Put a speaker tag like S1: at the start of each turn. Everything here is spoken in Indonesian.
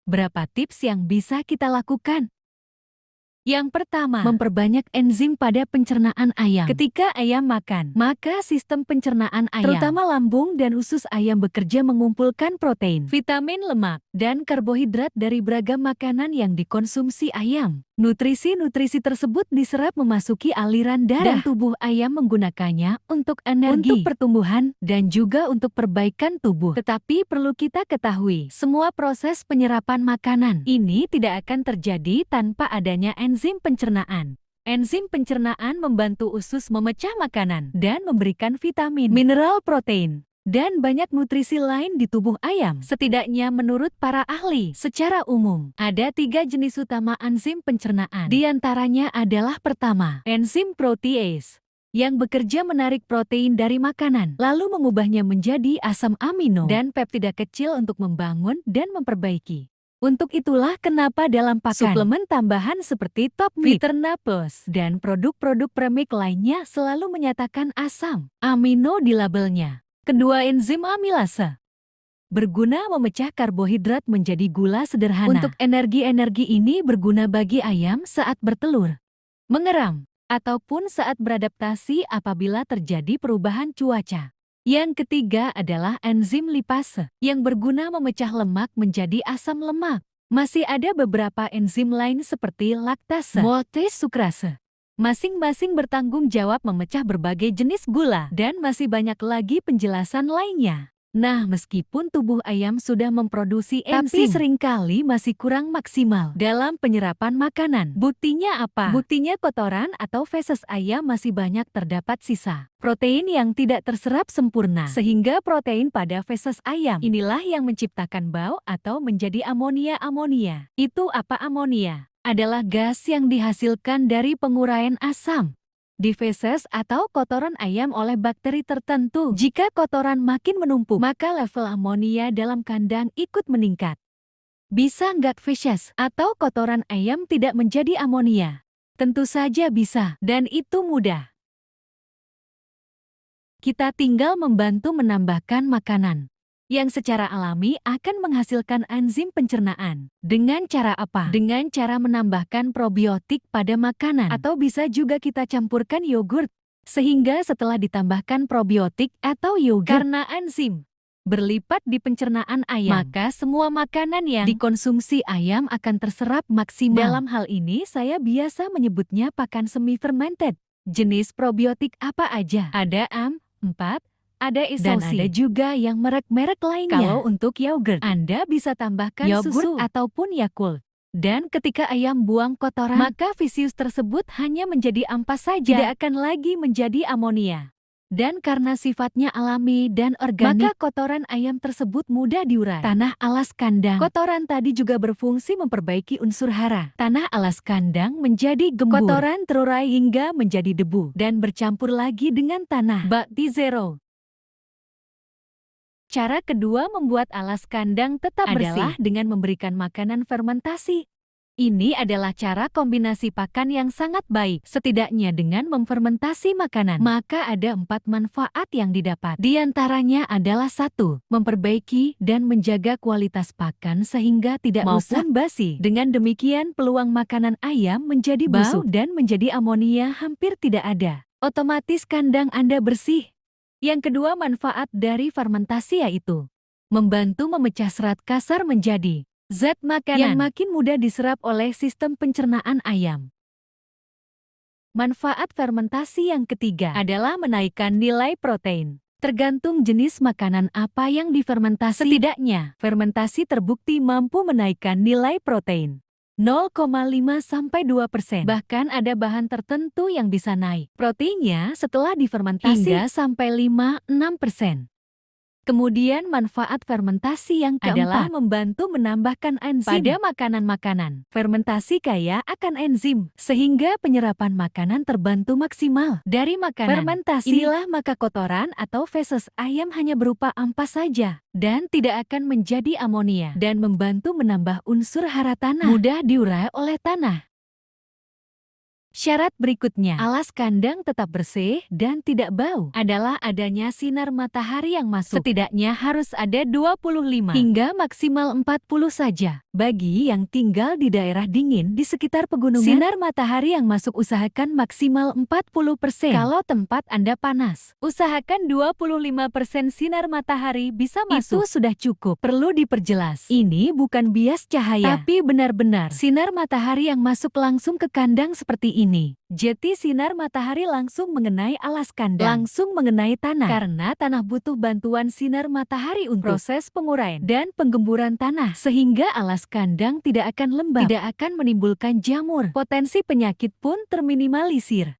S1: Berapa tips yang bisa kita lakukan? Yang pertama, memperbanyak enzim pada pencernaan ayam. Ketika ayam makan, maka sistem pencernaan ayam, terutama lambung dan usus ayam bekerja mengumpulkan protein, vitamin, lemak, dan karbohidrat dari beragam makanan yang dikonsumsi ayam. Nutrisi-nutrisi tersebut diserap memasuki aliran darah dan tubuh ayam menggunakannya untuk energi, untuk pertumbuhan, dan juga untuk perbaikan tubuh. Tetapi perlu kita ketahui, semua proses penyerapan makanan ini tidak akan terjadi tanpa adanya enzim pencernaan. Enzim pencernaan membantu usus memecah makanan dan memberikan vitamin, mineral, protein, dan banyak nutrisi lain di tubuh ayam. Setidaknya menurut para ahli, secara umum, ada 3 jenis utama enzim pencernaan. Di antaranya adalah pertama, enzim protease, yang bekerja menarik protein dari makanan, lalu mengubahnya menjadi asam amino dan peptida kecil untuk membangun dan memperbaiki. Untuk itulah kenapa dalam pakan suplemen tambahan seperti Top Meat, Viterna Plus, dan produk-produk premix lainnya selalu menyatakan asam amino di labelnya. Kedua, enzim amilase berguna memecah karbohidrat menjadi gula sederhana. Untuk energi-energi ini berguna bagi ayam saat bertelur, mengeram, ataupun saat beradaptasi apabila terjadi perubahan cuaca. Yang ketiga adalah enzim lipase yang berguna memecah lemak menjadi asam lemak. Masih ada beberapa enzim lain seperti laktase, maltase, sukrase. Masing-masing bertanggung jawab memecah berbagai jenis gula dan masih banyak lagi penjelasan lainnya. Nah, meskipun tubuh ayam sudah memproduksi enzim, tapi seringkali masih kurang maksimal dalam penyerapan makanan. Buktinya apa? Buktinya kotoran atau feses ayam masih banyak terdapat sisa protein yang tidak terserap sempurna. Sehingga protein pada feses ayam inilah yang menciptakan bau atau menjadi amonia. Itu apa amonia? Adalah gas yang dihasilkan dari penguraian asam di feses atau kotoran ayam oleh bakteri tertentu. Jika kotoran makin menumpuk, maka level amonia dalam kandang ikut meningkat. Bisa nggak feses atau kotoran ayam tidak menjadi amonia? Tentu saja bisa, dan itu mudah. Kita tinggal membantu menambahkan makanan yang secara alami akan menghasilkan enzim pencernaan. Dengan cara apa? Dengan cara menambahkan probiotik pada makanan. Atau bisa juga kita campurkan yogurt. Sehingga setelah ditambahkan probiotik atau yogurt, karena enzim berlipat di pencernaan ayam, maka semua makanan yang dikonsumsi ayam akan terserap maksimal. Dalam hal ini saya biasa menyebutnya pakan semi-fermented. Jenis probiotik apa aja? Ada AM4, ada Isosi, dan ada juga yang merek-merek lainnya. Kalau untuk yogurt, Anda bisa tambahkan yogurt susu ataupun Yakult. Dan ketika ayam buang kotoran, maka fisius tersebut hanya menjadi ampas saja, tidak akan lagi menjadi amonia. Dan karena sifatnya alami dan organik, maka kotoran ayam tersebut mudah diurai. Tanah alas kandang. Kotoran tadi juga berfungsi memperbaiki unsur hara. Tanah alas kandang menjadi gembur. Kotoran terurai hingga menjadi debu dan bercampur lagi dengan tanah. Bakti zero. Cara kedua membuat alas kandang tetap bersih adalah dengan memberikan makanan fermentasi. Ini adalah cara kombinasi pakan yang sangat baik. Setidaknya dengan memfermentasi makanan, maka ada 4 manfaat yang didapat. Di antaranya adalah 1. Memperbaiki dan menjaga kualitas pakan sehingga tidak rusak maupun basi. Dengan demikian peluang makanan ayam menjadi busuk dan menjadi amonia hampir tidak ada. Otomatis kandang Anda bersih. Yang kedua manfaat dari fermentasi yaitu membantu memecah serat kasar menjadi zat makanan yang makin mudah diserap oleh sistem pencernaan ayam. Manfaat fermentasi yang ketiga adalah menaikkan nilai protein. Tergantung jenis makanan apa yang difermentasi, setidaknya fermentasi terbukti mampu menaikkan nilai protein 0,5–2%. Bahkan ada bahan tertentu yang bisa naik proteinnya setelah difermentasi hingga sampai 5–6%. Kemudian manfaat fermentasi yang keempat adalah membantu menambahkan enzim pada makanan-makanan. Fermentasi kaya akan enzim, sehingga penyerapan makanan terbantu maksimal. Dari makanan fermentasi inilah maka kotoran atau feses ayam hanya berupa ampas saja dan tidak akan menjadi amonia dan membantu menambah unsur hara tanah, mudah diurai oleh tanah. Syarat berikutnya, alas kandang tetap bersih dan tidak bau adalah adanya sinar matahari yang masuk. Setidaknya harus ada 25 hingga maksimal 40 saja. Bagi yang tinggal di daerah dingin di sekitar pegunungan, sinar matahari yang masuk usahakan maksimal 40%. Kalau tempat Anda panas, usahakan 25% sinar matahari bisa masuk. Itu sudah cukup. Perlu diperjelas, ini bukan bias cahaya, tapi benar-benar sinar matahari yang masuk langsung ke kandang seperti ini. Jadi sinar matahari langsung mengenai alas kandang, langsung mengenai tanah. Karena tanah butuh bantuan sinar matahari untuk proses penguraian dan penggemburan tanah. Sehingga alas kandang tidak akan lembab, tidak akan menimbulkan jamur. Potensi penyakit pun terminimalisir.